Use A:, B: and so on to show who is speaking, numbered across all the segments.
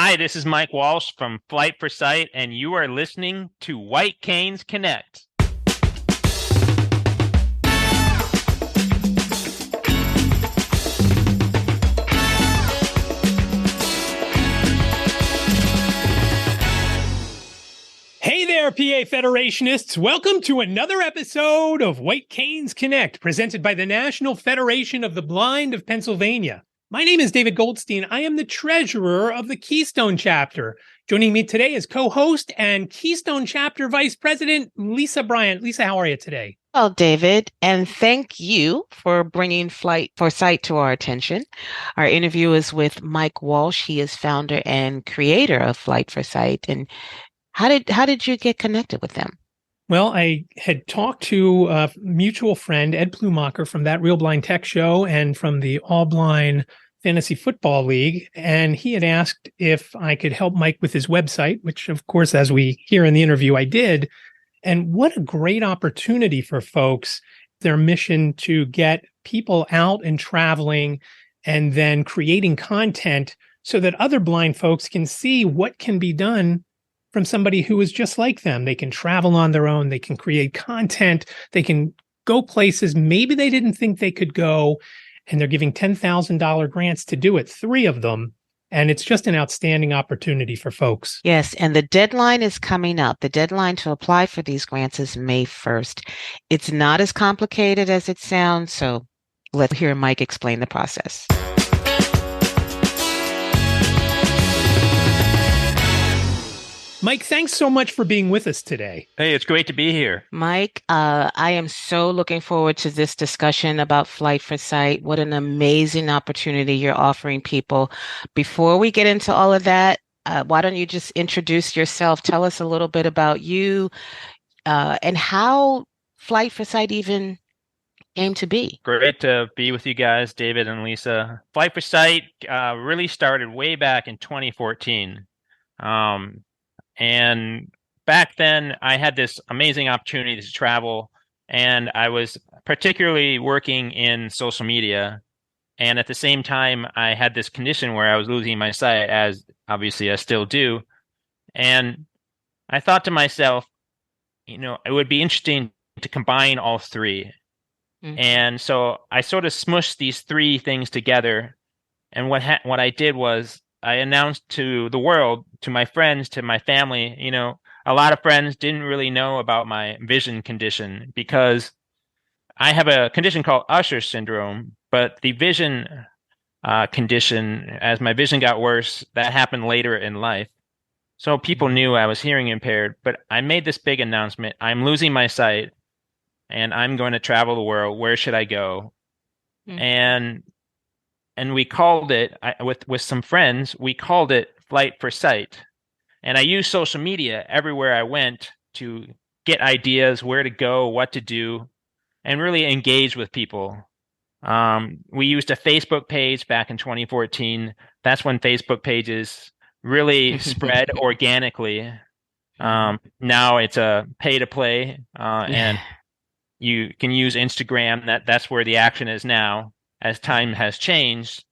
A: Hi, this is Mike Walsh from Flight for Sight, and you are listening to White Canes Connect.
B: Hey there, PA Federationists. Welcome to another episode of White Canes Connect, presented by the National Federation of the Blind of Pennsylvania. My name is David Goldstein. I am the treasurer of the Keystone Chapter. Joining me today is co-host and Keystone Chapter Vice President Lisa Bryant. Lisa, how are you today?
C: Well, David, and thank you for bringing Flight for Sight to our attention. Our interview is with Mike Walsh. He is founder and creator of Flight for Sight. And how did you get connected with them?
B: Well, I had talked to a mutual friend, Ed Plumacher, from That Real Blind Tech Show and from the All Blind Fantasy Football League. And he had asked if I could help Mike with his website, which, of course, as we hear in the interview, I did. And what a great opportunity for folks, their mission to get people out and traveling and then creating content so that other blind folks can see what can be done from somebody who is just like them. They can travel on their own. They can create content. They can go places maybe they didn't think they could go. And they're giving $10,000 grants to do it, 3 of them. And it's just an outstanding opportunity for folks.
C: Yes, and the deadline is coming up. The deadline to apply for these grants is May 1st. It's not as complicated as it sounds, so let's hear Mike explain the process.
B: Mike, thanks so much for being with us today.
A: Hey, it's great to be here.
C: Mike, I am so looking forward to this discussion about Flight for Sight. What an amazing opportunity you're offering people. Before we get into all of that, why don't you just introduce yourself? Tell us a little bit about you and how Flight for Sight even came to be.
A: Great to be with you guys, David and Lisa. Flight for Sight really started way back in 2014. And back then, I had this amazing opportunity to travel, and I was particularly working in social media. And at the same time, I had this condition where I was losing my sight, as obviously I still do. And I thought to myself, it would be interesting to combine all 3. Mm-hmm. And so I sort of smushed these 3 things together. And what I did was I announced to the world, to my friends, to my family, a lot of friends didn't really know about my vision condition because I have a condition called Usher syndrome, but the vision condition, as my vision got worse, that happened later in life. So people knew I was hearing impaired, but I made this big announcement. I'm losing my sight and I'm going to travel the world. Where should I go? Mm-hmm. And we called it, with some friends, we called it Flight for Sight. And I used social media everywhere I went to get ideas, where to go, what to do, and really engage with people. We used a Facebook page back in 2014. That's when Facebook pages really spread organically. Now it's a pay-to-play, and you can use Instagram. That's where the action is now, as time has changed.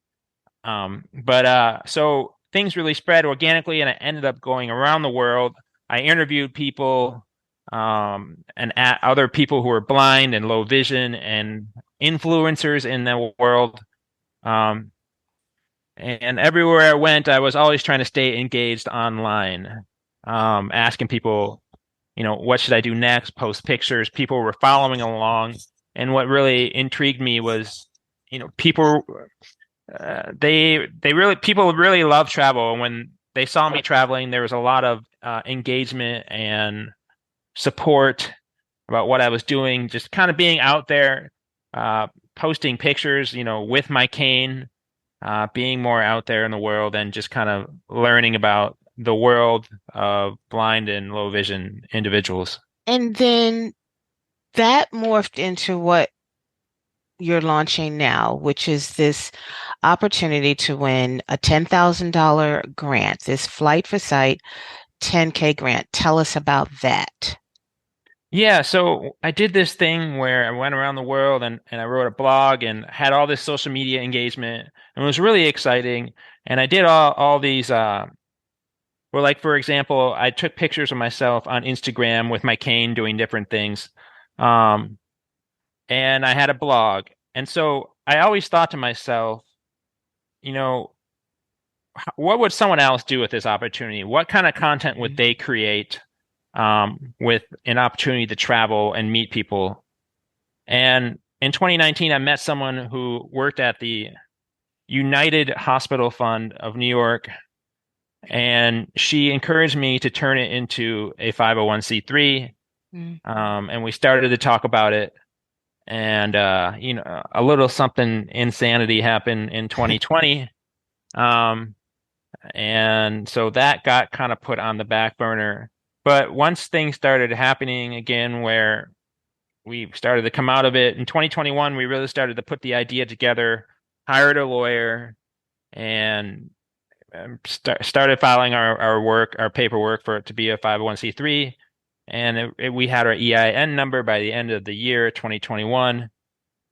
A: So things really spread organically, and I ended up going around the world. I interviewed people and other people who were blind and low vision and influencers in the world. And everywhere I went, I was always trying to stay engaged online, asking people, what should I do next? Post pictures. People were following along. And what really intrigued me was, people people really love travel. And when they saw me traveling, there was a lot of engagement and support about what I was doing, just kind of being out there, posting pictures, with my cane, being more out there in the world and just kind of learning about the world of blind and low vision individuals.
C: And then that morphed into what you're launching now, which is this opportunity to win a $10,000 grant, this Flight for Sight 10K grant. Tell us about that.
A: Yeah, so I did this thing where I went around the world and I wrote a blog and had all this social media engagement, and it was really exciting. And I did all these Or like, for example, I took pictures of myself on Instagram with my cane doing different things. Um, and I had a blog. And so I always thought to myself, you know, what would someone else do with this opportunity? What kind of content would they create with an opportunity to travel and meet people? And in 2019, I met someone who worked at the United Hospital Fund of New York, and she encouraged me to turn it into a 501c3.
C: Mm.
A: And we started to talk about it. And a little something insanity happened in 2020. And so that got kind of put on the back burner. But once things started happening again, where we started to come out of it in 2021, we really started to put the idea together, hired a lawyer, and started filing our paperwork for it to be a 501c3. And we had our EIN number by the end of the year, 2021.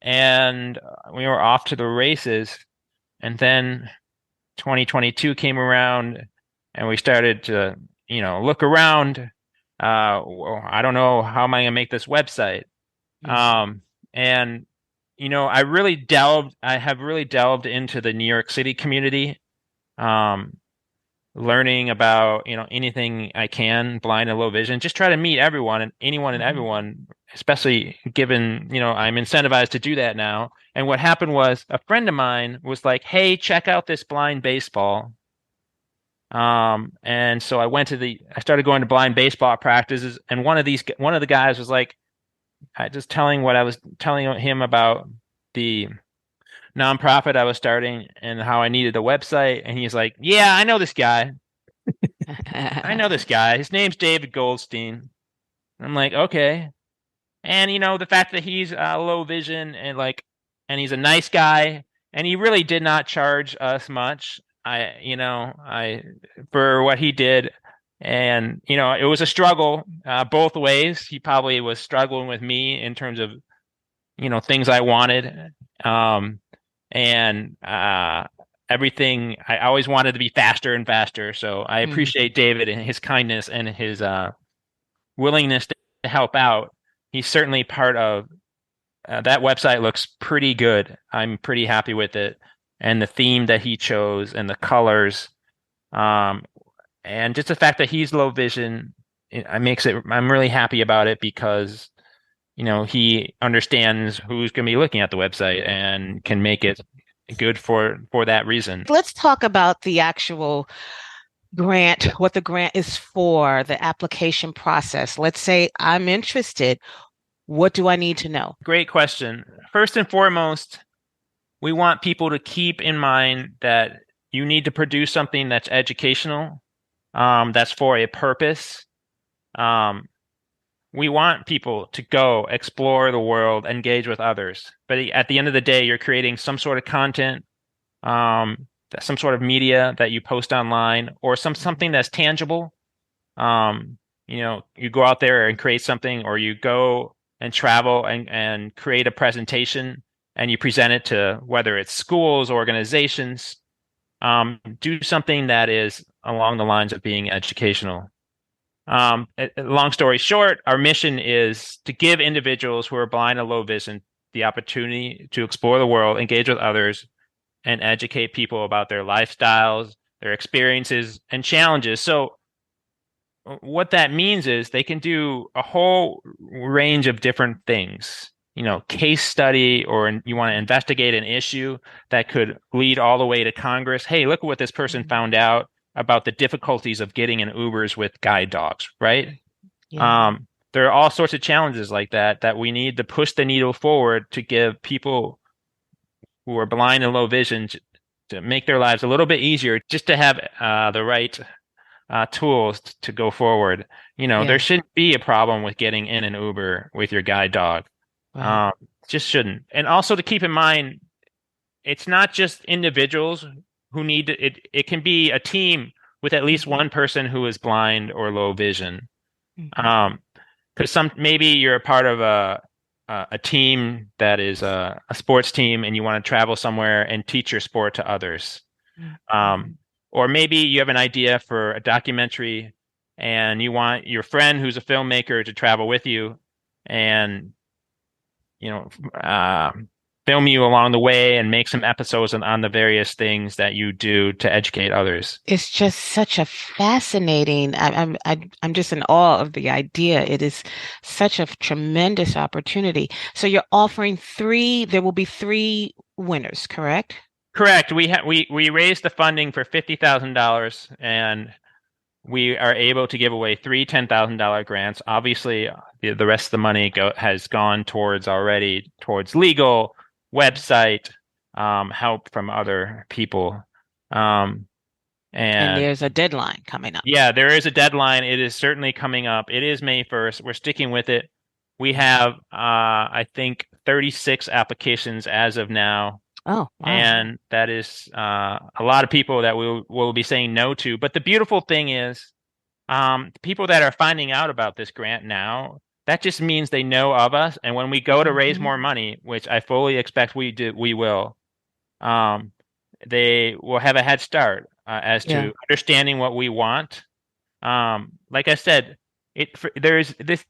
A: And we were off to the races. And then 2022 came around and we started to, look around. Well, I don't know, how am I going to make this website? And I have really delved into the New York City community, learning about, anything I can, blind and low vision, just try to meet everyone and anyone and everyone, especially given, I'm incentivized to do that now. And what happened was a friend of mine was like, "Hey, check out this blind baseball." And so I started going to blind baseball practices, and one of the guys was like, just telling what I was telling him about the nonprofit I was starting and how I needed a website. And he's like, "Yeah, I know this guy. I know this guy. His name's David Goldstein." I'm like, "Okay." And the fact that he's low vision and he's a nice guy, and he really did not charge us much. I for what he did, and it was a struggle both ways. He probably was struggling with me in terms of things I wanted, and everything. I always wanted to be faster and faster. So I appreciate David and his kindness and his willingness to help out. He's certainly part of that website. Looks pretty good. I'm pretty happy with it, and the theme that he chose and the colors, and just the fact that he's low vision, I'm really happy about it because he understands who's going to be looking at the website and can make it good for that reason.
C: Let's talk about the actual grant, what the grant is for, the application process. Let's say I'm interested. What do I need to know?
A: Great question. First and foremost, we want people to keep in mind that you need to produce something that's educational, that's for a purpose. We want people to go explore the world, engage with others. But at the end of the day, you're creating some sort of content, some sort of media that you post online, or something that's tangible. You go out there and create something, or you go and travel and create a presentation and you present it to whether it's schools, organizations. Do something that is along the lines of being educational. Long story short, our mission is to give individuals who are blind and low vision the opportunity to explore the world, engage with others, and educate people about their lifestyles, their experiences, and challenges. So what that means is they can do a whole range of different things. Case study, or you want to investigate an issue that could lead all the way to Congress. Hey, look at what this person found out about the difficulties of getting in Ubers with guide dogs, right?
C: Yeah.
A: There are all sorts of challenges like that we need to push the needle forward to give people who are blind and low vision to make their lives a little bit easier, just to have the right tools to go forward. There shouldn't be a problem with getting in an Uber with your guide dog.
C: Right.
A: Just shouldn't. And also to keep in mind, it's not just individuals who need it. It can be a team with at least one person who is blind or low vision. Because maybe you're a part of a team that is a sports team, and you want to travel somewhere and teach your sport to others. or maybe you have an idea for a documentary and you want your friend who's a filmmaker to travel with you and, you know, film you along the way and make some episodes on the various things that you do to educate others.
C: It's just such a fascinating. I'm just in awe of the idea. It is such a tremendous opportunity. So you're offering three. There will be three winners, correct?
A: Correct. We raised the funding for $50,000 and we are able to give away three $10,000 grants. Obviously, the rest of the money has gone towards legal, website, help from other people.
C: And
A: And
C: there's a deadline coming up.
A: yeah, there is a deadline. It is certainly coming up. It is May 1st. We're sticking with it. We have, I think, 36 applications as of now.
C: Oh, wow.
A: And that is a lot of people that we'll be saying no to. But the beautiful thing is, people that are finding out about this grant now, that just means they know of us. And when we go to raise more money, which I fully expect we will, they will have a head start as to understanding what we want. Like I said, this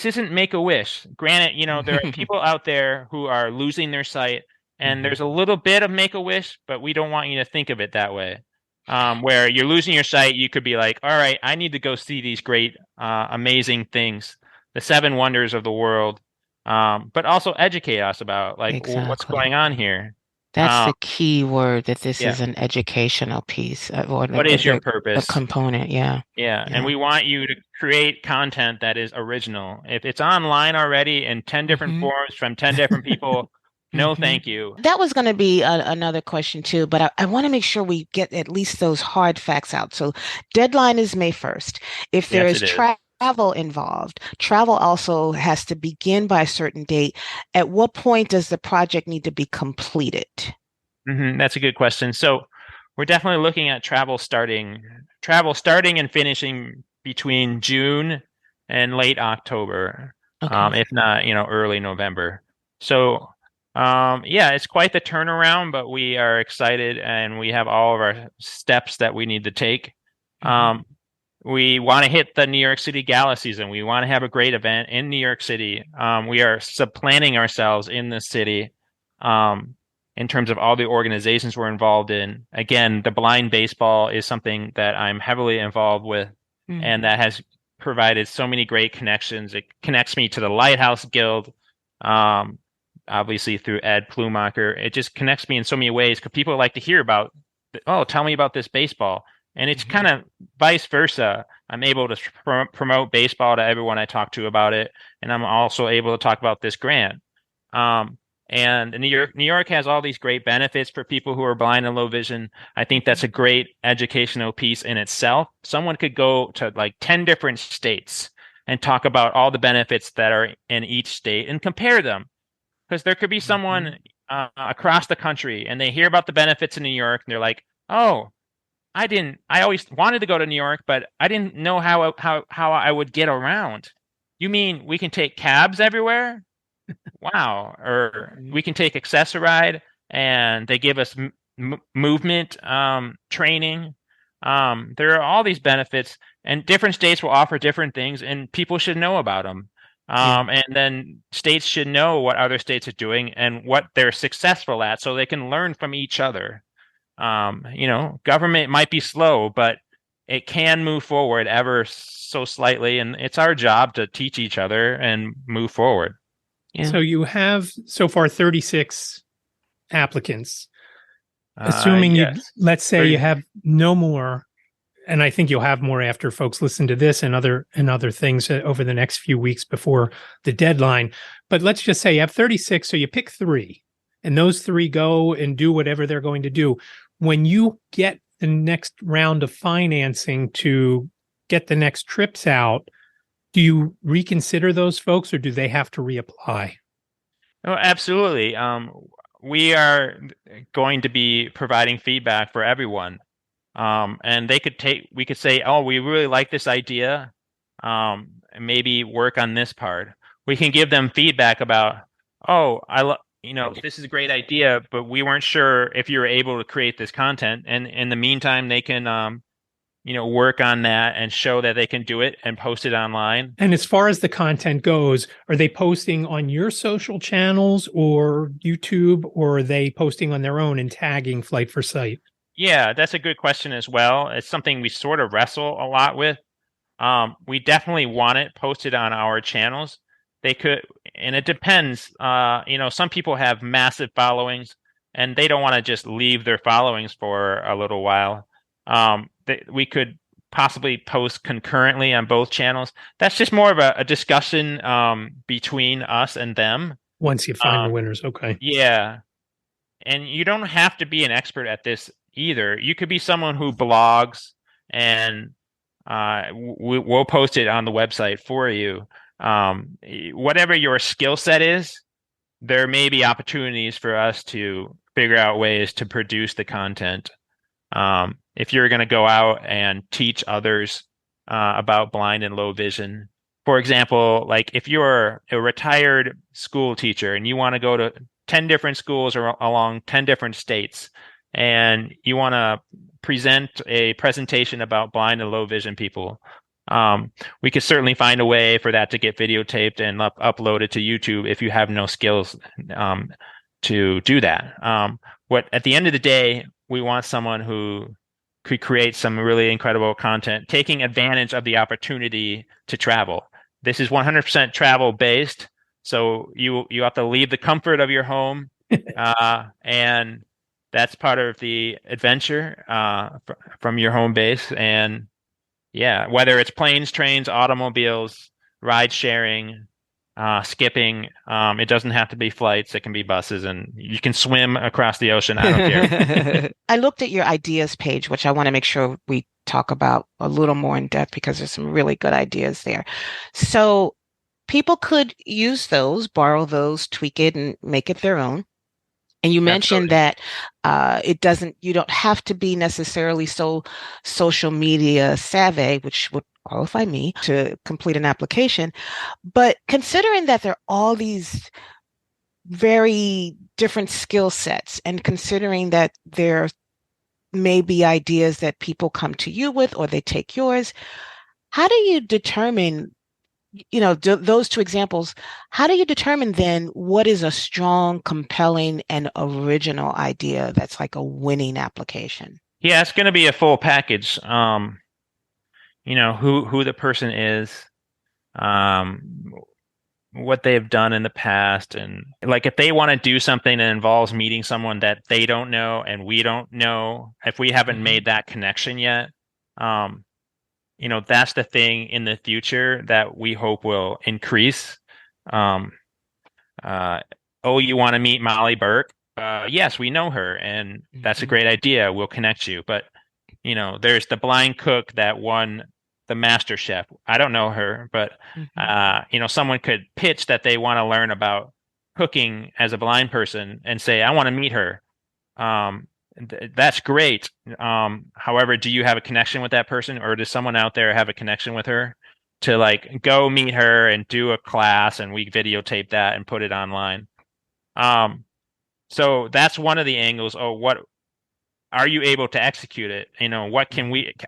A: isn't Make-A-Wish. Granted, there are people out there who are losing their sight. And there's a little bit of Make-A-Wish, but we don't want you to think of it that way. Where you're losing your sight, you could be like, all right, I need to go see these great, amazing things, the 7 wonders of the world, but also educate us about what's going on here.
C: That's the key word, that this is an educational piece or
A: what is your purpose?
C: A component, yeah.
A: And we want you to create content that is original. If it's online already in 10 different forms from 10 different people, no, thank you.
C: That was going to be another question too, but I want to make sure we get at least those hard facts out. So deadline is May 1st. If there is travel involved, travel also has to begin by a certain date. At what point does the project need to be completed?
A: That's a good question. So we're definitely looking at travel starting and finishing between June and late October, if not, early November. So it's quite the turnaround, but we are excited and we have all of our steps that we need to take. We want to hit the New York City Gala season. We want to have a great event in New York City. We are supplanting ourselves in the city in terms of all the organizations we're involved in. Again, the blind baseball is something that I'm heavily involved with, and that has provided so many great connections. It connects me to the Lighthouse Guild. Obviously through Ed Plumacher. It just connects me in so many ways because people like to hear about, tell me about this baseball. And it's kind of vice versa. I'm able to promote baseball to everyone I talk to about it. And I'm also able to talk about this grant. And New York has all these great benefits for people who are blind and low vision. I think that's a great educational piece in itself. Someone could go to like 10 different states and talk about all the benefits that are in each state and compare them. Because there could be someone across the country and they hear about the benefits in New York and they're like, oh, I always wanted to go to New York, but I didn't know how I would get around. You mean we can take cabs everywhere? Wow. Or we can take Access-A-Ride and they give us movement training. There are all these benefits and different states will offer different things and people should know about them. And then states should know what other states are doing and what they're successful at so they can learn from each other. Government might be slow, but it can move forward ever so slightly. And it's our job to teach each other and move forward.
B: Yeah. So you have so far 36 applicants. Assuming let's say 30. You have no more, and I think you'll have more after folks listen to this and other things over the next few weeks before the deadline. But let's just say you have 36, so you pick 3, and those 3 go and do whatever they're going to do. When you get the next round of financing to get the next trips out, do you reconsider those folks, or do they have to reapply?
A: Oh, absolutely. We are going to be providing feedback for everyone. And we could say, oh, we really like this idea. And maybe work on this part. We can give them feedback about, oh, this is a great idea, but we weren't sure if you were able to create this content. And in the meantime, they can, work on that and show that they can do it and post it online.
B: And as far as the content goes, are they posting on your social channels or YouTube, or are they posting on their own and tagging Flight for Sight?
A: Yeah, that's a good question as well. It's something we sort of wrestle a lot with. We definitely want it posted on our channels. They could, and it depends. Some people have massive followings and they don't want to just leave their followings for a little while. We could possibly post concurrently on both channels. That's just more of a discussion between us and them.
B: Once you find the winners, okay.
A: Yeah. And you don't have to be an expert at this either. You could be someone who blogs and we'll post it on the website for you. Whatever your skill set is, there may be opportunities for us to figure out ways to produce the content. If you're going to go out and teach others about blind and low vision, for example, like if you're a retired school teacher and you want to go to 10 different schools along 10 different states, and you want to present a presentation about blind and low vision people, we could certainly find a way for that to get videotaped and uploaded to YouTube if you have no skills to do that. At the end of the day, we want someone who could create some really incredible content, taking advantage of the opportunity to travel. This is 100% travel based, so you have to leave the comfort of your home, and that's part of the adventure from your home base. And yeah, whether it's planes, trains, automobiles, ride sharing, skipping, it doesn't have to be flights. It can be buses, and you can swim across the ocean. I don't care.
C: I looked at your ideas page, which I want to make sure we talk about a little more in depth because there's some really good ideas there. So people could use those, borrow those, tweak it, and make it their own. And you mentioned that you don't have to be necessarily so social media savvy, which would qualify me to complete an application. But considering that there are all these very different skill sets, and considering that there may be ideas that people come to you with or they take yours, how do you determine, those two examples, how do you determine then what is a strong, compelling, and original idea that's like a winning application?
A: Yeah, it's going to be a full package. Who the person is, what they've done in the past, and like if they want to do something that involves meeting someone that they don't know and we don't know, if we haven't made that connection yet, that's the thing in the future that we hope will increase. You want to meet Molly Burke? Yes, we know her, and that's a great idea. We'll connect you. But, there's the blind cook that won the Master Chef. I don't know her, but, someone could pitch that they want to learn about cooking as a blind person and say, I want to meet her. That's great. However, do you have a connection with that person, or does someone out there have a connection with her to like go meet her and do a class and we videotape that and put it online? So that's one of the angles. Oh, what are you able to execute it?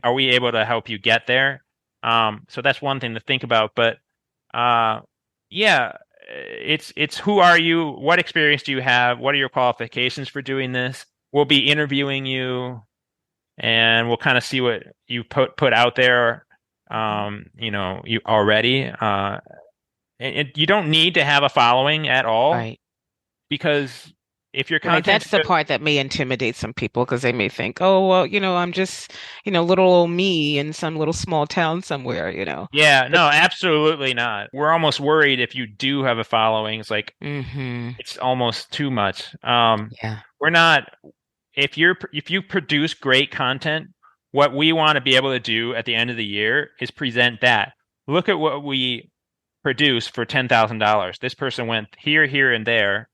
A: Are we able to help you get there? So that's one thing to think about, but it's who are you? What experience do you have? What are your qualifications for doing this? We'll be interviewing you, and we'll kind of see what you put out there. You already. And you don't need to have a following at all,
C: right?
A: Because if your
C: Right,
A: content,
C: that's the part that may intimidate some people because they may think, oh, well, I'm just, little old me in some little small town somewhere,
A: Yeah, no, absolutely not. We're almost worried if you do have a following. It's like it's almost too much.
C: Yeah.
A: We're not. If you produce great content, what we want to be able to do at the end of the year is present that. Look at what we produced for $10,000. This person went here, here, and there,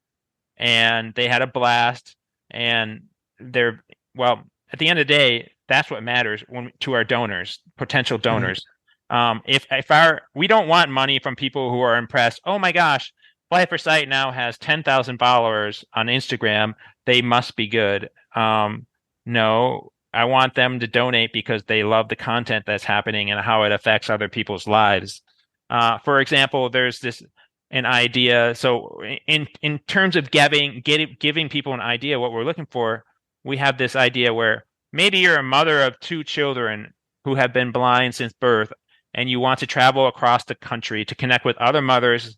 A: and they had a blast. And at the end of the day, that's what matters to our donors, potential donors. We don't want money from people who are impressed. Oh my gosh, Flight for Sight now has 10,000 followers on Instagram. They must be good. No, I want them to donate because they love the content that's happening and how it affects other people's lives. For example, there's this an idea. So in terms of giving people an idea what we're looking for, we have this idea where maybe you're a mother of two children who have been blind since birth, and you want to travel across the country to connect with other mothers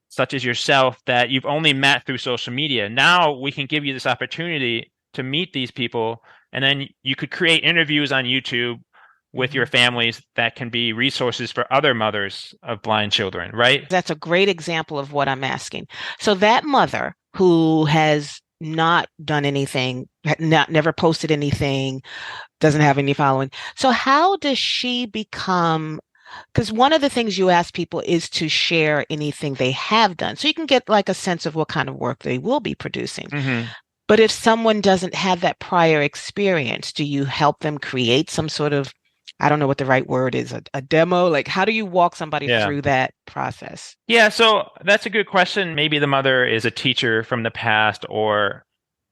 A: such as yourself that you've only met through social media. Now we can give you this opportunity to meet these people, and then you could create interviews on YouTube with your families that can be resources for other mothers of blind children, right?
C: That's a great example of what I'm asking. So that mother who has not done anything, never posted anything, doesn't have any following. So how does she become, because one of the things you ask people is to share anything they have done. So you can get like a sense of what kind of work they will be producing.
A: Mm-hmm.
C: But if someone doesn't have that prior experience, do you help them create some sort of, I don't know what the right word is, a demo? Like, how do you walk somebody
A: Yeah.
C: through that process?
A: Yeah, so that's a good question. Maybe the mother is a teacher from the past,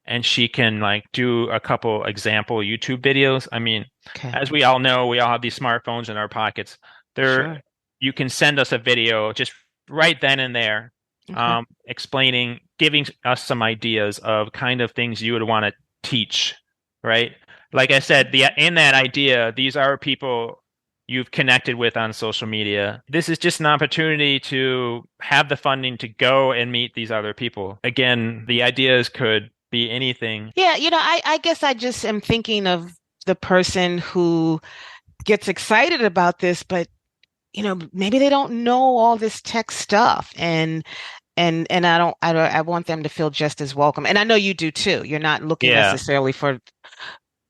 A: and she can like do a couple example YouTube videos. I mean,
C: Okay.
A: as we all know, we all have these smartphones in our pockets.
C: Sure.
A: You can send us a video just right then and there,
C: Okay.
A: explaining, giving us some ideas of kind of things you would want to teach, right? Like I said, in that idea, these are people you've connected with on social media. This is just an opportunity to have the funding to go and meet these other people. Again, the ideas could be anything.
C: Yeah, I guess I just am thinking of the person who gets excited about this, but maybe they don't know all this tech stuff, and I want them to feel just as welcome. And I know you do too. You're not looking
A: Yeah.
C: necessarily for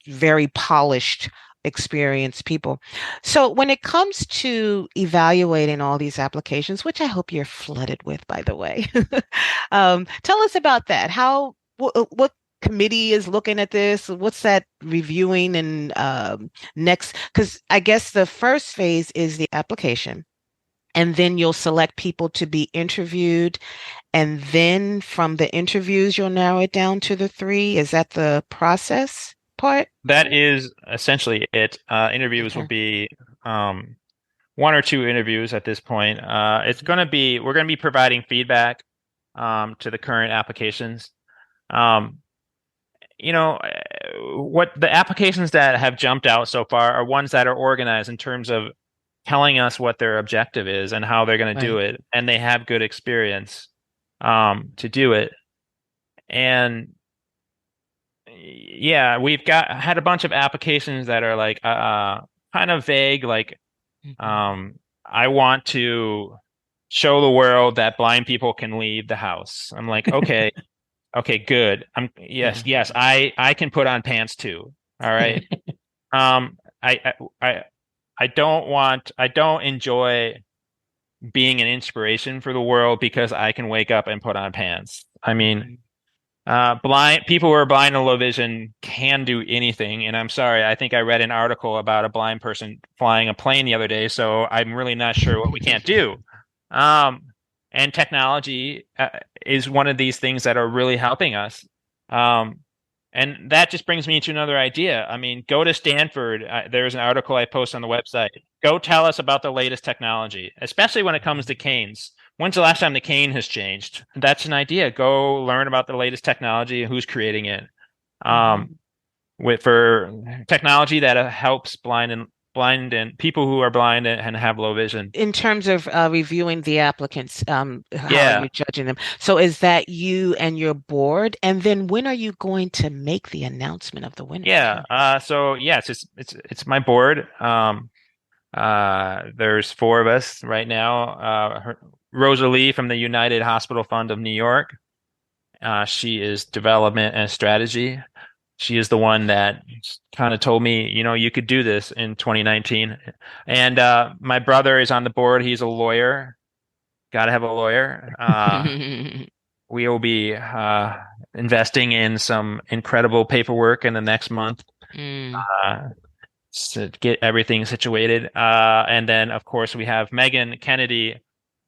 C: very polished, experienced people. So when it comes to evaluating all these applications, which I hope you're flooded with, by the way, tell us about that. What committee is looking at this? What's that reviewing and next? Because I guess the first phase is the application. And then you'll select people to be interviewed. And then from the interviews, you'll narrow it down to the three. Is that the process part?
A: That is essentially it. Interviews will
C: Okay.
A: be one or two interviews at this point. We're going to be providing feedback to the current applications. Um, what the applications that have jumped out so far are ones that are organized in terms of telling us what their objective is and how they're going to do
C: Right.
A: it, and they have good experience to do it. And yeah, we've had a bunch of applications that are like kind of vague, like
C: Mhm.
A: I want to show the world that blind people can leave the house. I'm like, okay, okay, good.
C: Yeah.
A: Yes, I can put on pants too. All right. I I don't enjoy being an inspiration for the world because I can wake up and put on pants. I mean,
C: Mhm.
A: blind people who are blind and low vision can do anything. And I'm sorry, I think I read an article about a blind person flying a plane the other day, so I'm really not sure what we can't do. Um, and technology is one of these things that are really helping us. Um, and that just brings me to another idea. I mean, go to Stanford. There's an article I post on the website. Go tell us about the latest technology, especially when it comes to canes. When's the last time the cane has changed? That's an idea. Go learn about the latest technology, who's creating it.
C: Mhm.
A: For technology that helps blind and people who are blind and have low vision.
C: In terms of reviewing the applicants, how are
A: Yeah,
C: you judging them? So is that you and your board? And then when are you going to make the announcement of the winner? I'm
A: yeah.
C: curious.
A: So yes, it's my board. There's four of us right now. Rosalie from the United Hospital Fund of New York. She is development and strategy. She is the one that kind of told me, you could do this in 2019. And my brother is on the board. He's a lawyer. Got to have a lawyer. We will be investing in some incredible paperwork in the next month
C: Mm.
A: uh, to get everything situated. And then, of course, we have Megan Kennedy,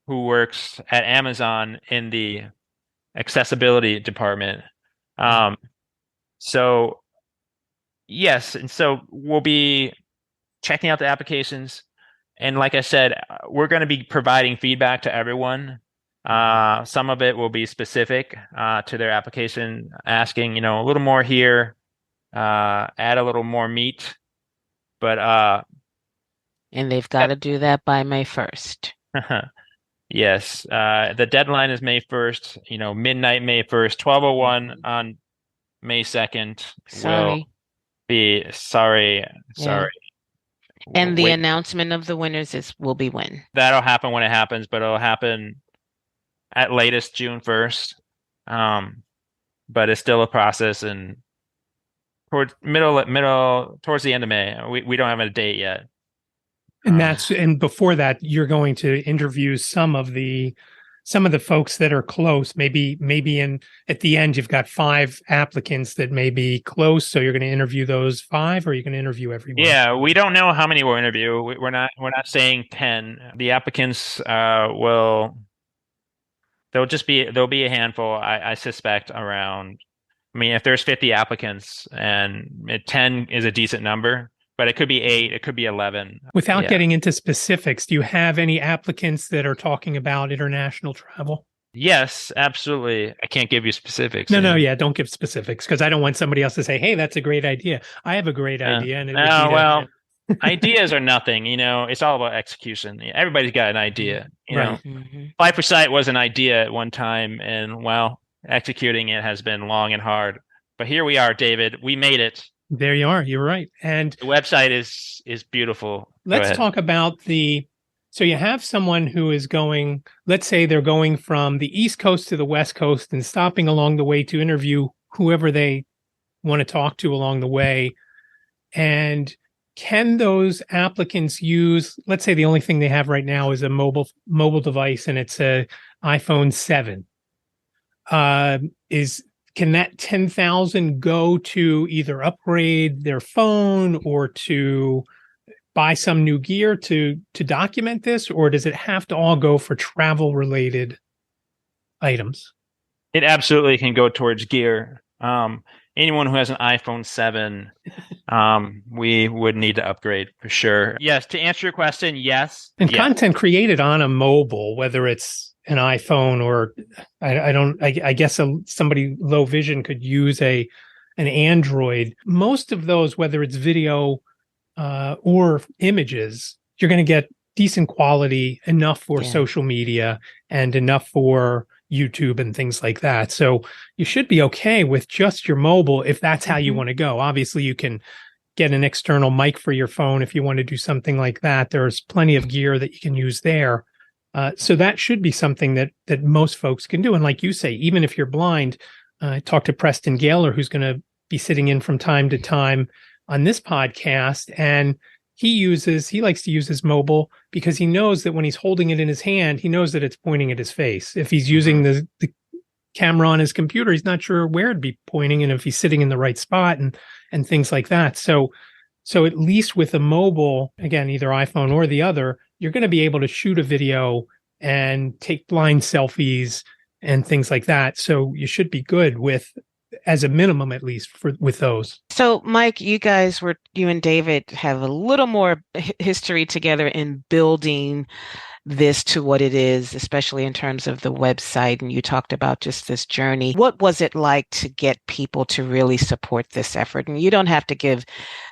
A: who works at Amazon in the accessibility department. Um, so yes, and so we'll be checking out the applications. And like I said, we're going to be providing feedback to everyone. Some of it will be specific to their application, asking, a little more here, add a little more meat. But
C: And they've got to do that by May 1st.
A: yes, the deadline is May 1st, midnight May 1st, 12:01 on May 2nd. Will
C: Sorry.
A: be sorry.
C: Yeah. And the
A: Wait,
C: announcement of the winners will be when?
A: that'll happen when it happens, but it'll happen at latest June 1st. But it's still a process, and towards towards the end of May. We don't have a date yet.
B: And before that, you're going to interview some of the folks that are close. Maybe at the end you've got 5 applicants that may be close, so you're going to interview those 5, or you're going to interview everyone.
A: Yeah, we don't know how many we'll interview. We're not saying 10. The applicants there'll be a handful. I suspect around. I mean, if there's 50 applicants and 10 is a decent number, but it could be 8, it could be 11.
B: Without getting into specifics, do you have any applicants that are talking about international travel?
A: Yes, absolutely. I can't give you specifics.
B: No, don't give specifics, because I don't want somebody else to say, "Hey, that's a great idea." I have a great idea, and it would be
A: well, ideas are nothing. It's all about execution. Everybody's got an idea.
B: Right.
A: Flight for Sight was an idea at one time, and executing it has been long and hard. But here we are, David. We made it.
B: There you are. You're right. And
A: the website is beautiful.
B: Let's talk about so you have someone who is going, let's say they're going from the East Coast to the West Coast and stopping along the way to interview whoever they want to talk to along the way. And can those applicants use, let's say the only thing they have right now is a mobile device, and it's a iPhone 7. Can that 10,000 go to either upgrade their phone or to buy some new gear to document this, or does it have to all go for travel related items?
A: It absolutely can go towards gear. Anyone who has an iPhone 7, we would need to upgrade for sure. Yes, to answer your question, yes.
B: And content created on a mobile, whether it's an iPhone or I guess somebody low vision could use an Android. Most of those, whether it's video or images, you're going to get decent quality, enough for social media and enough for YouTube and things like that. So you should be okay with just your mobile if that's how you want to go. Obviously, you can get an external mic for your phone if you want to do something like that. There's plenty of gear that you can use there. So that should be something that most folks can do. And like you say, even if you're blind, talk to Preston Gaylor, who's going to be sitting in from time to time on this podcast. And he likes to use his mobile because he knows that when he's holding it in his hand, he knows that it's pointing at his face. If he's using the camera on his computer, he's not sure where it'd be pointing and if he's sitting in the right spot and things like that. So at least with a mobile, again, either iPhone or the other, you're going to be able to shoot a video and take blind selfies and things like that. So you should be good with, as a minimum, at least with those.
C: So Mike, you and David have a little more history together in building this to what it is, especially in terms of the website. And you talked about just this journey. What was it like to get people to really support this effort? And you don't have to give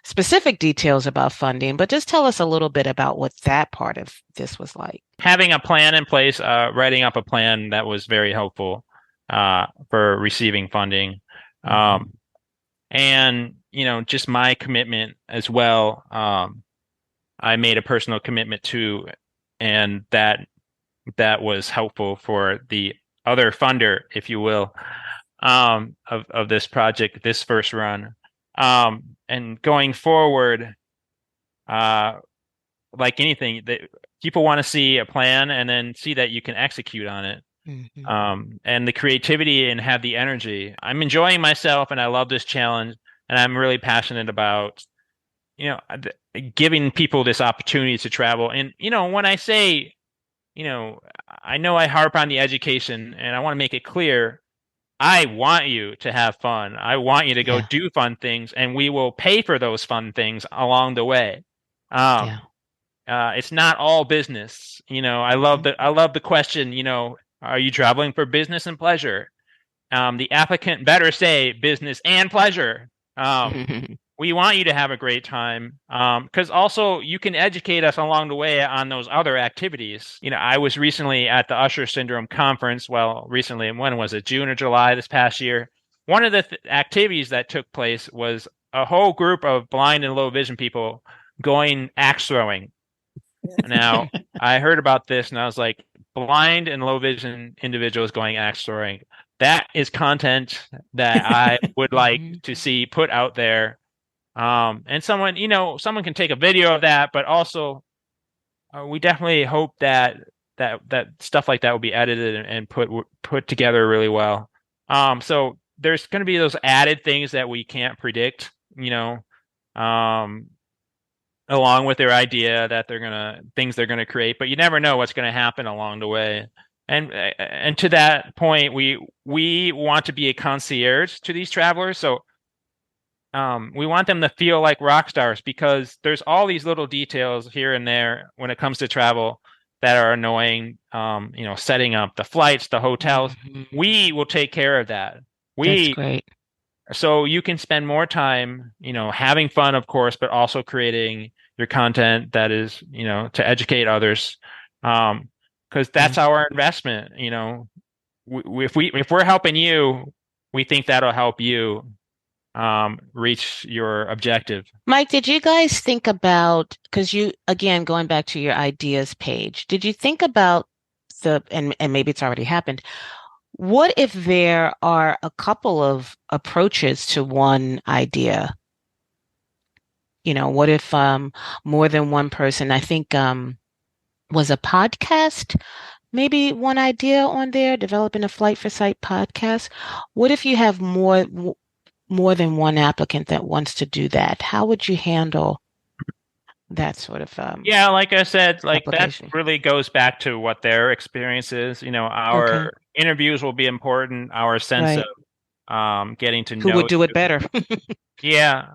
C: specific details about funding, but just tell us a little bit about what that part of this was like.
A: Having a plan in place, writing up a plan, that was very helpful for receiving funding. And, just my commitment as well. I made a personal commitment to, and that was helpful for the other funder, if you will, of this project, this first run. And going forward, like anything, people want to see a plan and then see that you can execute on it. And the creativity and have the energy. I'm enjoying myself and I love this challenge, and I'm really passionate about, giving people this opportunity to travel. And, when I say I know I harp on the education, and I want to make it clear. I want you to have fun. I want you to go
C: Yeah.
A: do fun things, and we will pay for those fun things along the way.
C: Yeah.
A: Um, it's not all business.
C: Mhm.
A: I love the question, are you traveling for business and pleasure? The applicant better say business and pleasure. Um, we want you to have a great time, because also you can educate us along the way on those other activities. I was recently at the Usher Syndrome conference. Well, recently, when was it? June or July this past year. One of the activities that took place was a whole group of blind and low vision people going axe throwing. Now, I heard about this and I was like, blind and low vision individuals going axe throwing. That is content that I would like
C: Mhm.
A: to see put out there. And someone can take a video of that, but also we definitely hope that stuff like that will be edited and put together really well. So there's going to be those added things that we can't predict, um, along with their idea that things they're gonna create, but you never know what's gonna happen along the way. And to that point, we want to be a concierge to these travelers, so we want them to feel like rock stars because there's all these little details here and there when it comes to travel that are annoying. Setting up the flights, the hotels.
C: Mhm.
A: We will take care of that.
C: That's
A: We
C: great.
A: so you can spend more time, having fun, of course, but also creating your content that is, to educate others. Because
C: Yeah.
A: that's our investment. If we're helping you, we think that'll help you reach your objective.
C: Mike, did you guys think about, because again, going back to your ideas page, did you think about and maybe it's already happened, what if there are a couple of approaches to one idea? What if more than one person, I think was a podcast, maybe one idea on there, developing a Flight for Sight podcast. What if you have more than one applicant that wants to do that? How would you handle that sort of
A: Yeah, like I said, like that
C: application?
A: really goes back to what their experience is.
C: Okay,
A: Our interviews will be important, our sense of
C: right.
A: getting to
C: Who would
A: know
C: do it
A: you.
C: better?
A: Yeah,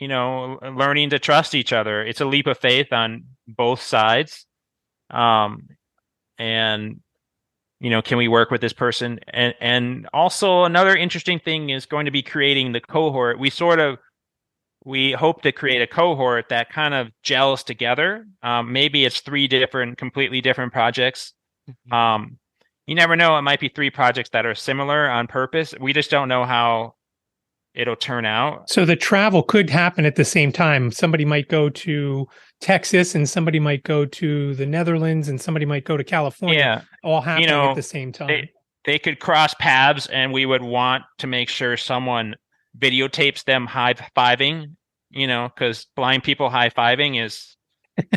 A: learning to trust each other. It's a leap of faith on both sides. Um, and can we work with this person? And also another interesting thing is going to be creating the cohort. We hope to create a cohort that kind of gels together. Maybe it's completely different projects.
C: Mhm.
A: Um, you never know. It might be three projects that are similar on purpose. We just don't know how it'll turn out.
B: So the travel could happen at the same time. Somebody might go to Texas and somebody might go to the Netherlands and somebody might go to California,
A: Yeah,
B: all
A: you
B: happening at the
A: know,
B: same time.
A: they could cross paths, and we would want to make sure someone videotapes them high-fiving, because blind people high-fiving is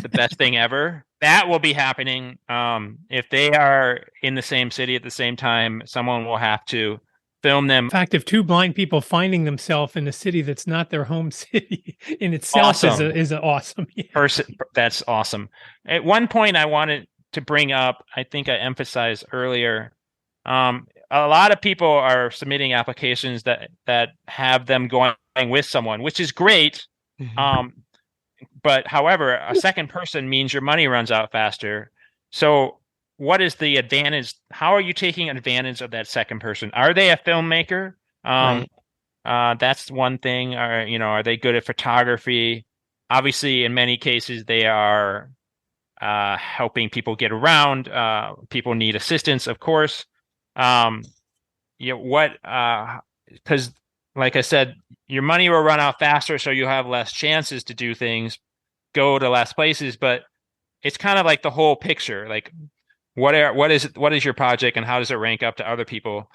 A: the best thing ever. That will be happening. If they are in the same city at the same time, someone will have to film them.
B: In fact, if two blind people finding themselves in a city that's not their home city in itself is
A: Awesome.
B: a awesome. Yeah.
A: That's awesome. At one point, I wanted to bring up, I think I emphasized earlier, a lot of people are submitting applications that have them going with someone, which is great.
C: Mhm.
A: Um, but however, a second person means your money runs out faster. So what is the advantage? How are you taking advantage of that second person? Are they a filmmaker? Um,
C: Right.
A: that's one thing. Are they good at photography? Obviously, in many cases, they are helping people get around. People need assistance, of course. Um, because like I said, your money will run out faster, so you'll have less chances to do things, go to less places. But it's kind of like the whole picture. Like, what is your project, and how does it rank up to other people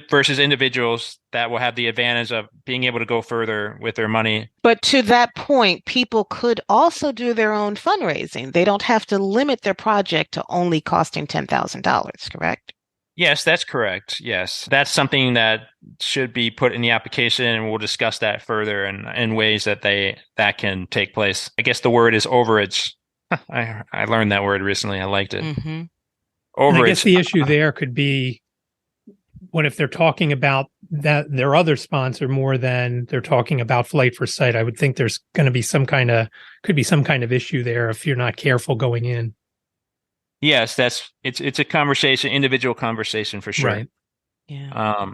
A: versus individuals that will have the advantage of being able to go further with their money?
C: But to that point, people could also do their own fundraising. They don't have to limit their project to only costing $10,000, correct?
A: Yes, that's correct. Yes, that's something that should be put in the application, and we'll discuss that further in ways that can take place. I guess the word is overage. I learned that word recently. I liked it.
C: Hmm.
B: And I
A: overage.
B: guess the issue there could be what if they're talking about that their other sponsor more than they're talking about Flight for Sight. I would think there's going to be could be some kind of issue there if you're not careful going in.
A: Yes, it's a conversation, individual conversation for sure.
B: Right.
C: Yeah.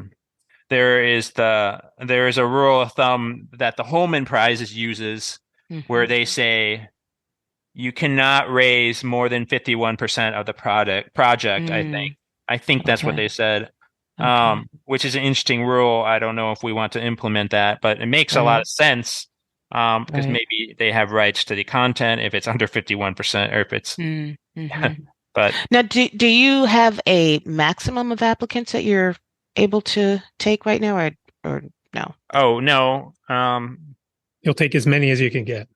A: There is a rule of thumb that the Holman Prizes uses where they say you cannot raise more than 51% of the project, I think. I think that's what
C: Okay.
A: they said.
C: Okay.
A: Which is an interesting rule. I don't know if we want to implement that, but it makes a lot
C: Right.
A: of sense. Because
C: Right.
A: maybe they have rights to the content if it's under 51% or if it's
C: Mm-hmm.
A: but
C: Now, do you have a maximum of applicants that you're able to take right now, or no?
A: oh no.
B: You'll take as many as you can get.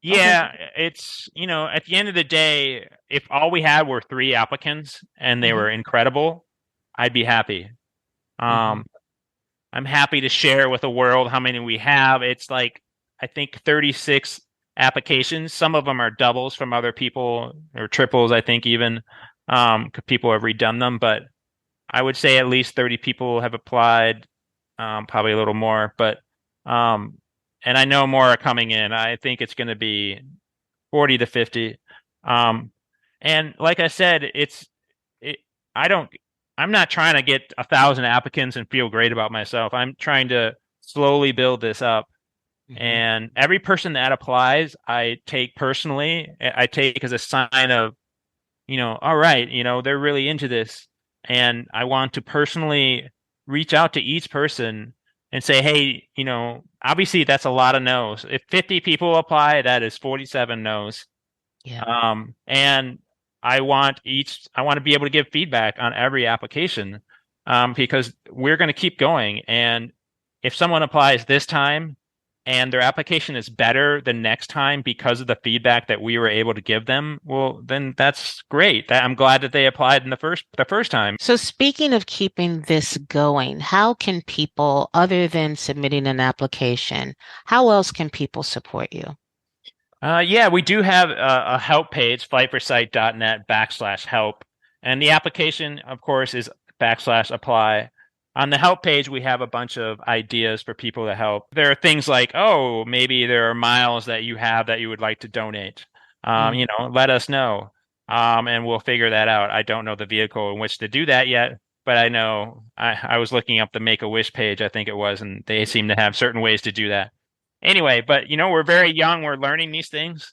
C: Okay.
A: Yeah, it's, at the end of the day, if all we had were 3 applicants and they were incredible, I'd be happy.
C: Mm-hmm.
A: I'm happy to share with the world how many we have. It's like, I think 36 applications. Some of them are doubles from other people or triples, I think even, 'cause people have redone them. But I would say at least 30 people have applied, probably a little more. But and I know more are coming in. I think it's going to be 40 to 50. And like I said, it, I don't, I'm not trying to get 1,000 applicants and feel great about myself. I'm trying to slowly build this up. And every person that applies, I take personally. I take as a sign of, all right, they're really into this. And I want to personally reach out to each person and say, hey, obviously that's a lot of no's. If 50 people apply, that is 47 no's.
C: Yeah.
A: And I want to be able to give feedback on every application, because we're going to keep going. And if someone applies this time and their application is better the next time because of the feedback that we were able to give them, well, then that's great. I'm glad that they applied in the first time.
C: So speaking of keeping this going, how can people, other than submitting an application, how else can people support you?
A: Yeah, we do have a help page, flightforsight.net/help. And the application, of course, is /apply. On the help page, we have a bunch of ideas for people to help. There are things like, oh, maybe there are miles that you have that you would like to donate. Let us know. And we'll figure that out. I don't know the vehicle in which to do that yet, but I know I was looking up the Make-A-Wish page, I think it was, and they seem to have certain ways to do that. Anyway, but we're very young. We're learning these things.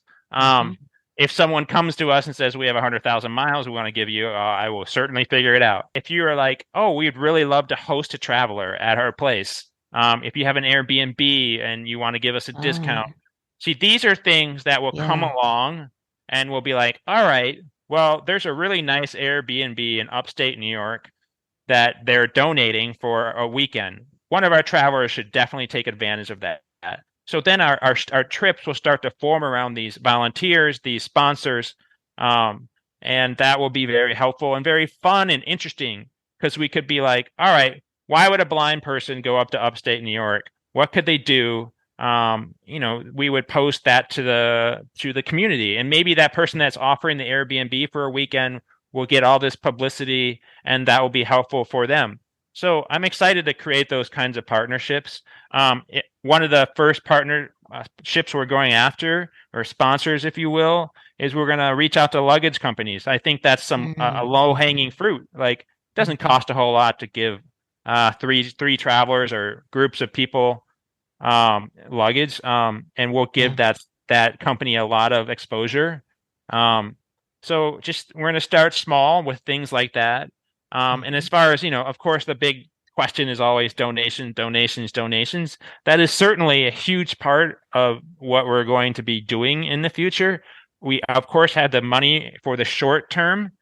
A: If someone comes to us and says we have 100,000 miles we want to give you, I will certainly figure it out. If you are like, oh, we'd really love to host a traveler at our place. If you have an Airbnb and you want to give us a discount. See, these are things that will come along and we'll be like, all right, well, there's a really nice Airbnb in upstate New York that they're donating for a weekend. One of our travelers should definitely take advantage of that. So then our trips will start to form around these volunteers, these sponsors, and that will be very helpful and very fun and interesting because we could be like, all right, why would a blind person go up to upstate New York? What could they do? We would post that to the community, and maybe that person that's offering the Airbnb for a weekend will get all this publicity, and that will be helpful for them. So I'm excited to create those kinds of partnerships. One of the first partnerships we're going after, or sponsors, if you will, is we're going to reach out to luggage companies. I think that's a low-hanging fruit. Like, it doesn't cost a whole lot to give three travelers or groups of people luggage, and we'll give that company a lot of exposure. So we're going to start small with things like that. And as far as, of course, the big question is always donations. That is certainly a huge part of what we're going to be doing in the future. We, of course, had the money for the short term,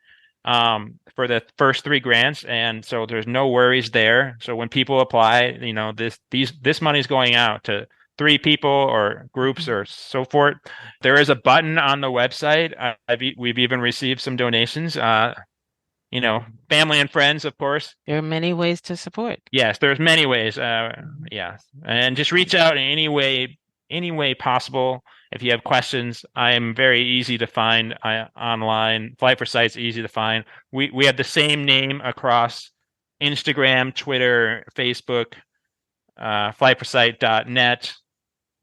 A: for the first 3 grants. And so there's no worries there. So when people apply, this money is going out to 3 people or groups or so forth. There is a button on the website. We've even received some donations. Family and friends, of course.
C: There are many ways to support.
A: Yes, there's many ways. Yeah, and just reach out in any way possible. If you have questions, I am very easy to find online. Flight for Sight's easy to find. We have the same name across Instagram, Twitter, Facebook, flightforsight.net.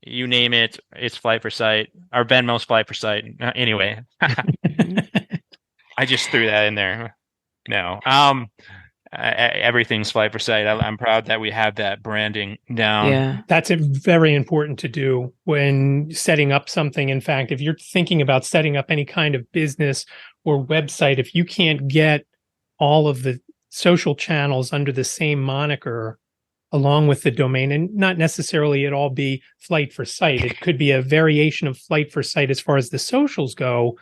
A: You name it, it's Flight for Sight. Our Venmo's Flight for Sight. Anyway, I just threw that in there. No, everything's Flight for Sight. I'm proud that we have that branding down.
C: Yeah.
B: That's very important to do when setting up something. In fact, if you're thinking about setting up any kind of business or website, if you can't get all of the social channels under the same moniker along with the domain, and not necessarily it all be Flight for Sight. It could be a variation of Flight for Sight as far as the socials go,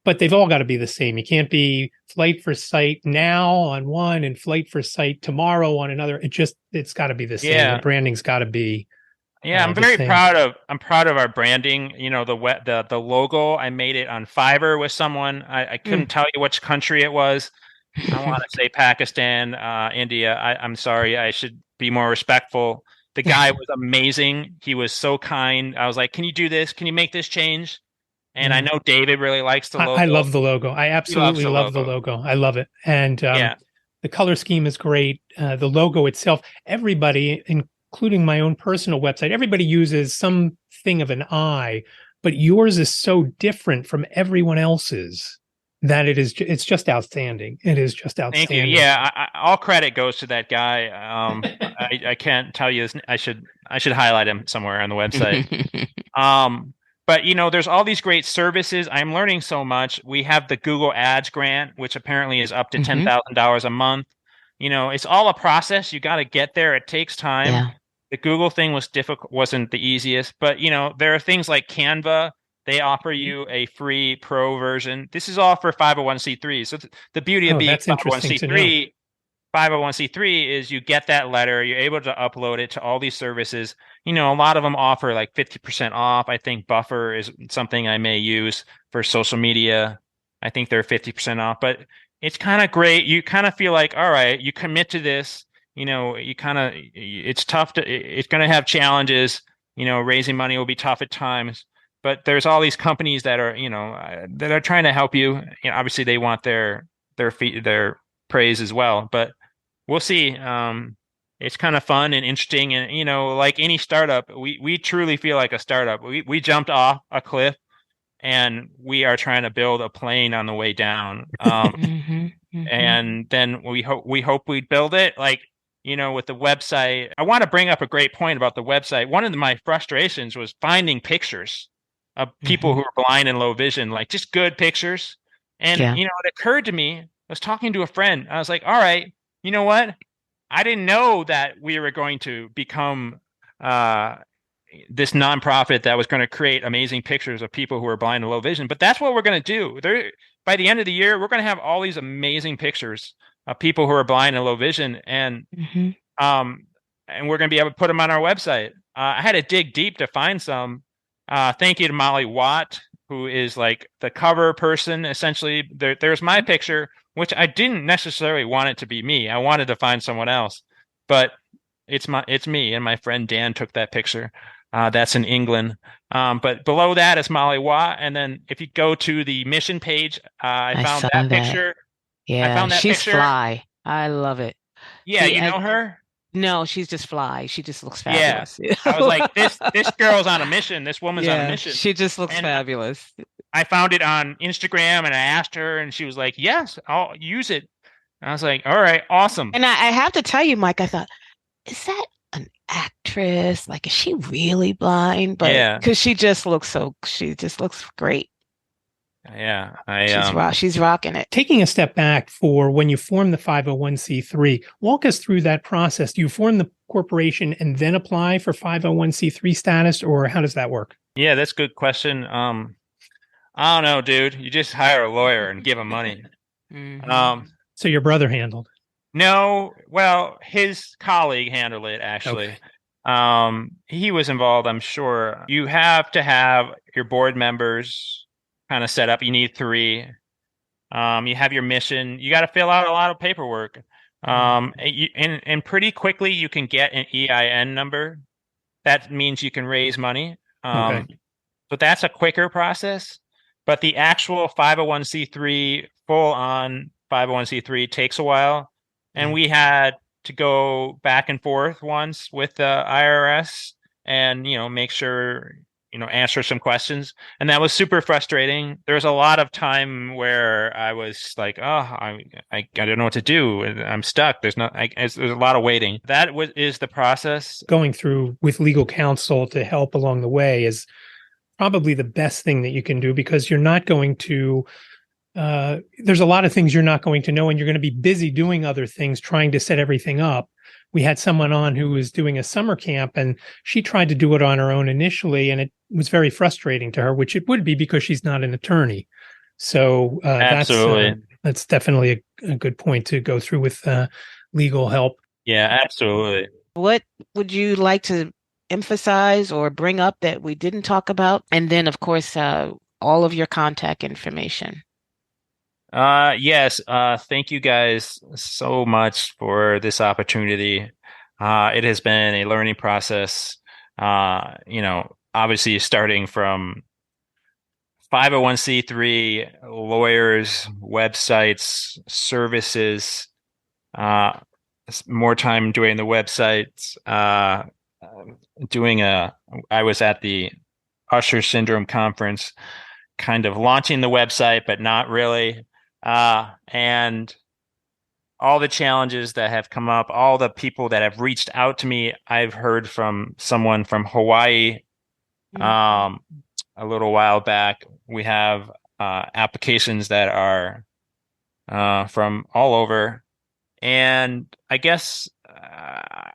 B: but they've all got to be the same. You can't be Flight for Sight now on one and Flight for Sight tomorrow on another. It's got to be the same.
A: Yeah.
B: The branding's got to be.
A: Yeah, I'm very proud of our branding. You know, the logo, I made it on Fiverr with someone. I couldn't tell you which country it was. I want to say Pakistan, India. I'm sorry. I should be more respectful. The guy was amazing. He was so kind. I was like, "Can you do this? Can you make this change?" And I know David really likes the logo.
B: I love the logo. I absolutely love the logo. I love it. And the color scheme is great. The logo itself, everybody, including my own personal website, everybody uses something of an eye, but yours is so different from everyone else's that it's just outstanding. It is just outstanding.
A: Thank you. Yeah, all credit goes to that guy. I can't tell you this. I should highlight him somewhere on the website. But you know, there's all these great services. I'm learning so much. We have the Google Ads grant, which apparently is up to $10,000 a month. You know, it's all a process. You got to get there. It takes time.
C: Yeah.
A: The Google thing wasn't the easiest, but you know, there are things like Canva. They offer you a free pro version. This is all for 501c3. So the beauty of being 501c3 is you get that letter, you're able to upload it to all these services. You know, a lot of them offer like 50% off. I think Buffer is something I may use for social media. I think they're 50% off, but it's kind of great. You kind of feel like, all right, you commit to this, you know, it's tough it's going to have challenges, you know, raising money will be tough at times. But there's all these companies that are, you know, that are trying to help you. You know, obviously, they want their praise as well. But we'll see. It's kind of fun and interesting, and you know, like any startup, we truly feel like a startup. We jumped off a cliff, and we are trying to build a plane on the way down. And then we hope we build it. Like, you know, with the website, I want to bring up a great point about the website. One of my frustrations was finding pictures of people who are blind and low vision, like just good pictures. And, you know, it occurred to me, I was talking to a friend. I was like, all right, you know what? I didn't know that we were going to become this nonprofit that was going to create amazing pictures of people who are blind and low vision. But that's what we're going to do. By the end of the year, we're going to have all these amazing pictures of people who are blind and low vision. And we're going to be able to put them on our website. I had to dig deep to find some. Thank you to Molly Watt, who is like the cover person. Essentially, there's my picture, which I didn't necessarily want it to be me. I wanted to find someone else, but it's me, and my friend Dan took that picture. That's in England. But below that is Molly Watt, and then if you go to the mission page, I found that picture.
C: Yeah,
A: I found that
C: she's
A: picture.
C: fly. I love it.
A: Yeah, you know her?
C: No, she's just fly. She just looks fabulous.
A: Yeah. I was like, this girl's on a mission. This woman's on a mission.
C: She just looks fabulous.
A: I found it on Instagram and I asked her and she was like, yes, I'll use it. And I was like, all right, awesome.
C: And I have to tell you, Mike, I thought, is that an actress? Like, is she really blind? But because she just looks great.
A: Yeah,
C: she's rocking it.
B: Taking a step back for when you form the 501c3, walk us through that process. Do you form the corporation and then apply for 501c3 status, or how does that work?
A: Yeah, that's a good question. I don't know, dude. You just hire a lawyer and give him money.
B: So your brother handled?
A: No, well, his colleague handled it, actually. Okay. He was involved, I'm sure. You have to have your board members kind of set up. You need 3. You have your mission. You got to fill out a lot of paperwork. And pretty quickly you can get an EIN number. That means you can raise money. So that's a quicker process, but the actual 501c3, full on 501c3 takes a while. And we had to go back and forth once with the IRS and, make sure, answer some questions. And that was super frustrating. There was a lot of time where I was like, oh, I don't know what to do. I'm stuck. There's a lot of waiting. Is the process.
B: Going through with legal counsel to help along the way is probably the best thing that you can do, because you're not going to there's a lot of things you're not going to know, and you're going to be busy doing other things, trying to set everything up. We had someone on who was doing a summer camp, and she tried to do it on her own initially, and it was very frustrating to her, which it would be because she's not an attorney. So
A: Absolutely.
B: That's definitely a good point to go through with legal help.
A: Yeah, absolutely.
C: What would you like to emphasize or bring up that we didn't talk about? And then, of course, all of your contact information.
A: Yes. Thank you guys so much for this opportunity. It has been a learning process. Obviously starting from 501c3 lawyers, websites, services, more time doing the websites, I was at the Usher Syndrome conference, kind of launching the website, but not really. And all the challenges that have come up, all the people that have reached out to me. I've heard from someone from Hawaii, a little while back. We have applications that are from all over. And I guess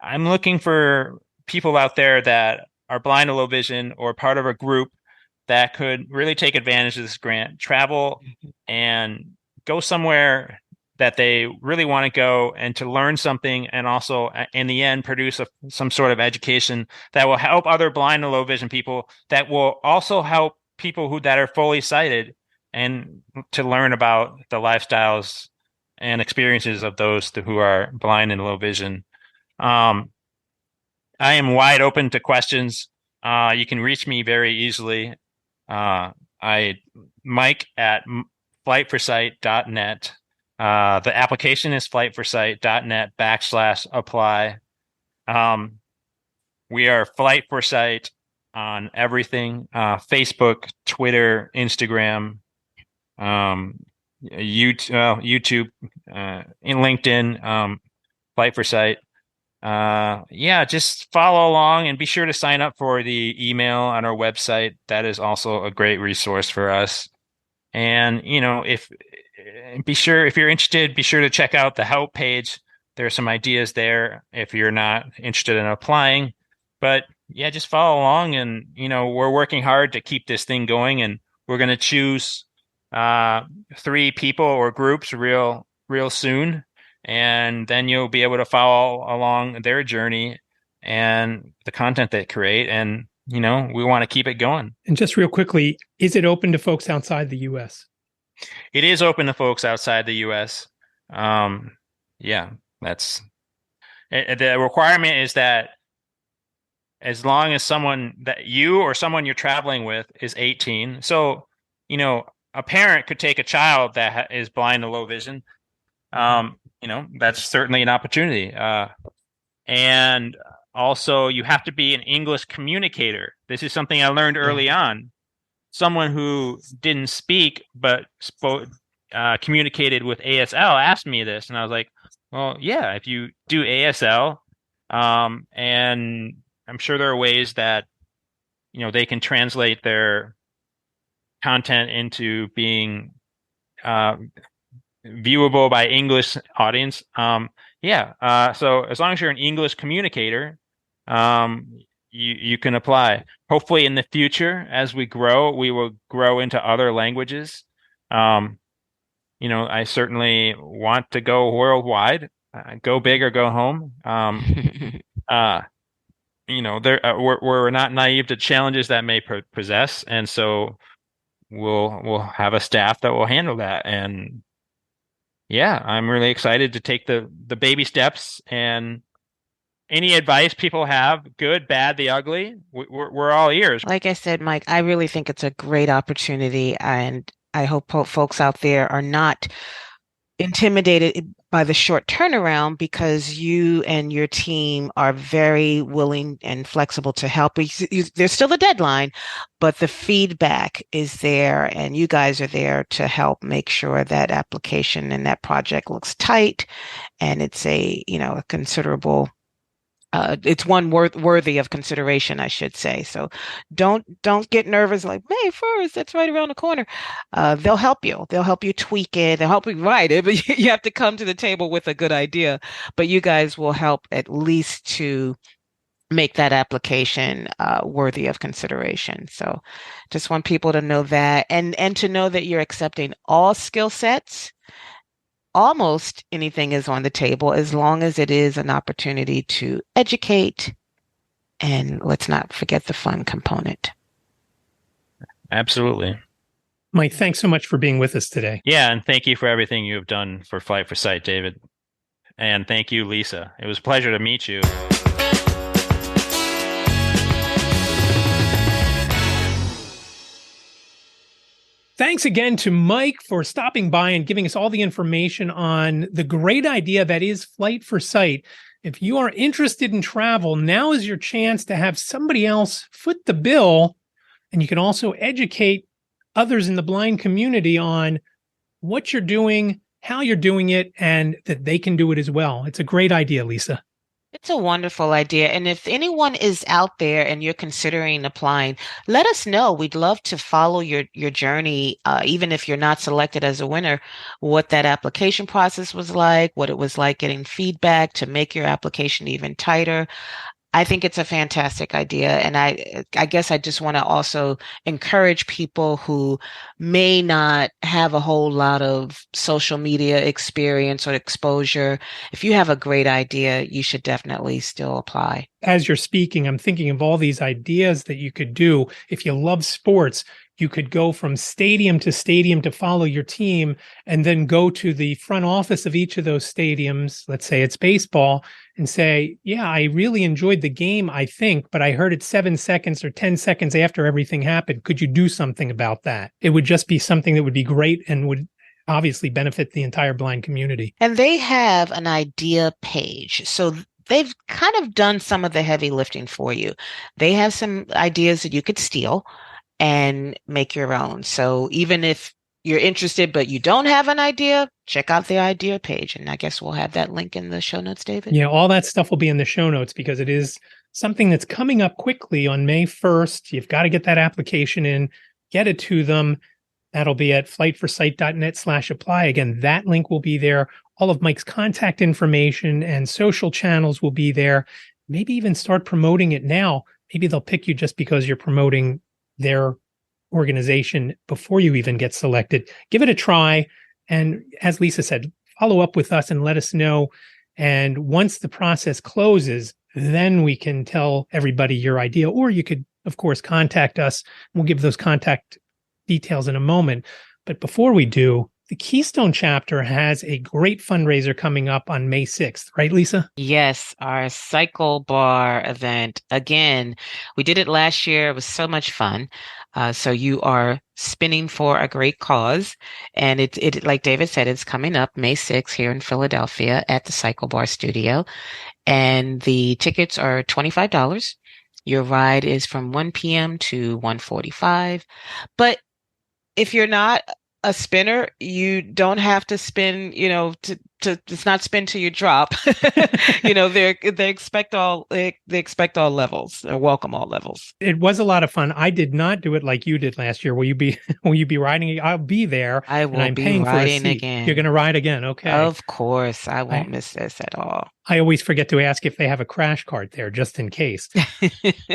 A: I'm looking for people out there that are blind or low vision or part of a group that could really take advantage of this grant, travel and go somewhere that they really want to go, and to learn something, and also in the end produce some sort of education that will help other blind and low vision people, that will also help people that are fully sighted, and to learn about the lifestyles and experiences of those who are blind and low vision. I am wide open to questions. You can reach me very easily. Mike at flightforsight.net. The application is flightforsight.net/apply. We are Flight for Sight on everything: Facebook, Twitter, Instagram, YouTube, in LinkedIn, Flight for Sight. Just follow along and be sure to sign up for the email on our website. That is also a great resource for us. And, if you're interested, be sure to check out the help page. There are some ideas there if you're not interested in applying. But yeah, just follow along, and, we're working hard to keep this thing going, and we're going to choose 3 people or groups real soon. And then you'll be able to follow along their journey and the content they create. And, we want to keep it going.
B: And just real quickly, is it open to folks outside the U.S.?
A: It is open to folks outside the U.S. The requirement is that as long as someone that you or someone you're traveling with is 18. So, a parent could take a child that is blind or low vision. That's certainly an opportunity. And also, you have to be an English communicator. This is something I learned early on. Someone who didn't speak but communicated with ASL asked me this, and I was like, well, yeah, if you do ASL, and I'm sure there are ways that, they can translate their content into being viewable by English audience. So as long as you're an English communicator, you can apply. Hopefully in the future, as we grow, we will grow into other languages. I certainly want to go worldwide, go big or go home. We're not naive to challenges that may possess, and so we'll have a staff that will handle that. And yeah, I'm really excited to take the baby steps and any advice people have, good, bad, the ugly, we're all ears.
C: Like I said, Mike, I really think it's a great opportunity, and I hope folks out there are not intimidated by the short turnaround because you and your team are very willing and flexible to help. There's still a deadline, but the feedback is there, and you guys are there to help make sure that application and that project looks tight, and it's a considerable it's one worthy of consideration, I should say. So don't get nervous like May 1st, that's right around the corner. They'll help you. They'll help you tweak it. They'll help you write it, but you have to come to the table with a good idea. But you guys will help at least to make that application worthy of consideration. So just want people to know that and to know that you're accepting all skill sets. Almost anything is on the table as long as it is an opportunity to educate, and let's not forget the fun component.
A: Absolutely.
B: Mike, thanks so much for being with us today.
A: Yeah, and thank you for everything you have done for Flight for Sight, David. And thank you, Lisa. It was a pleasure to meet you.
B: Thanks again to Mike for stopping by and giving us all the information on the great idea that is Flight for Sight. If you are interested in travel, now is your chance to have somebody else foot the bill, and you can also educate others in the blind community on what you're doing, how you're doing it, and that they can do it as well. It's a great idea, Lisa.
C: It's a wonderful idea. And if anyone is out there and you're considering applying, let us know. We'd love to follow your journey, even if you're not selected as a winner, what that application process was like, what it was like getting feedback to make your application even tighter. I think it's a fantastic idea. And I guess I just want to also encourage people who may not have a whole lot of social media experience or exposure. If you have a great idea, you should definitely still apply.
B: As you're speaking, I'm thinking of all these ideas that you could do. If you love sports, you could go from stadium to follow your team and then go to the front office of each of those stadiums. Let's say it's baseball, and say, yeah, I really enjoyed the game, I think, but I heard it 7 seconds or 10 seconds after everything happened. Could you do something about that? It would just be something that would be great and would obviously benefit the entire blind community.
C: And they have an idea page. So they've kind of done some of the heavy lifting for you. They have some ideas that you could steal and make your own. So even if you're interested, but you don't have an idea, check out the idea page. And I guess we'll have that link in the show notes, David.
B: Yeah, all that stuff will be in the show notes because it is something that's coming up quickly on May 1st. You've got to get that application in, get it to them. That'll be at flightforsight.net/apply. Again, that link will be there. All of Mike's contact information and social channels will be there. Maybe even start promoting it now. Maybe they'll pick you just because you're promoting their organization before you even get selected. Give it a try. And as Lisa said, follow up with us and let us know. And once the process closes, then we can tell everybody your idea. Or you could, of course, contact us. We'll give those contact details in a moment. But before we do, the Keystone chapter has a great fundraiser coming up on May 6th, right, Lisa?
C: Yes, our cycle bar event. Again, we did it last year. It was so much fun. So you are spinning for a great cause. And it like David said, it's coming up May 6th here in Philadelphia at the Cycle Bar Studio. And the tickets are $25. Your ride is from 1 p.m. to 1:45. But if you're not a spinner, you don't have to spin, to it's not spin till you drop. They expect all levels or welcome all levels.
B: It was a lot of fun. I did not do it like you did last year. Will you be riding? I'll be there.
C: I will
B: I'm
C: be
B: paying
C: riding
B: for a seat.
C: again.
B: You're going to ride again. Okay.
C: Of course. I won't miss this at all.
B: I always forget to ask if they have a crash cart there just in case.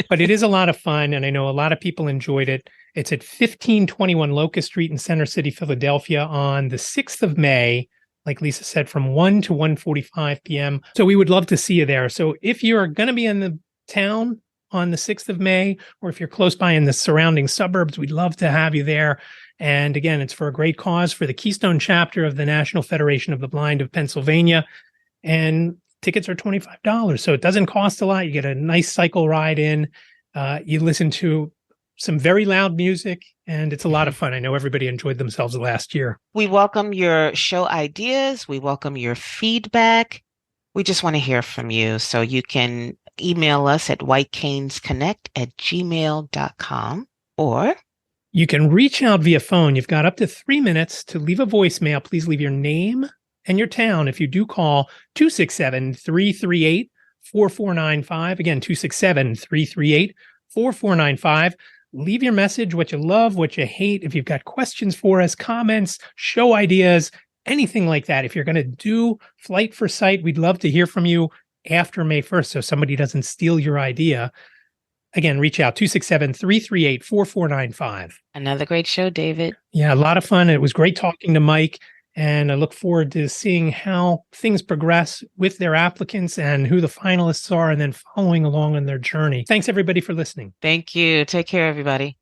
B: But it is a lot of fun. And I know a lot of people enjoyed it. It's at 1521 Locust Street in Center City, Philadelphia on the 6th of May, like Lisa said, from 1 to 1:45 p.m. So we would love to see you there. So if you're going to be in the town on the 6th of May, or if you're close by in the surrounding suburbs, we'd love to have you there. And again, it's for a great cause for the Keystone chapter of the National Federation of the Blind of Pennsylvania. And tickets are $25. So it doesn't cost a lot. You get a nice cycle ride in. You listen to some very loud music, and it's a lot of fun. I know everybody enjoyed themselves last year.
C: We welcome your show ideas. We welcome your feedback. We just want to hear from you. So you can email us at whitecanesconnect@gmail.com, or
B: you can reach out via phone. You've got up to 3 minutes to leave a voicemail. Please leave your name and your town. If you do call 267-338-4495. Again, 267-338-4495. Leave your message, what you love, what you hate. If you've got questions for us, comments, show ideas, anything like that. If you're going to do Flight for Sight, we'd love to hear from you after May 1st so somebody doesn't steal your idea. Again, reach out, 267-338-4495.
C: Another great show, David.
B: Yeah, a lot of fun. It was great talking to Mike, and I look forward to seeing how things progress with their applicants and who the finalists are, and then following along on their journey. Thanks, everybody, for listening.
C: Thank you. Take care, everybody.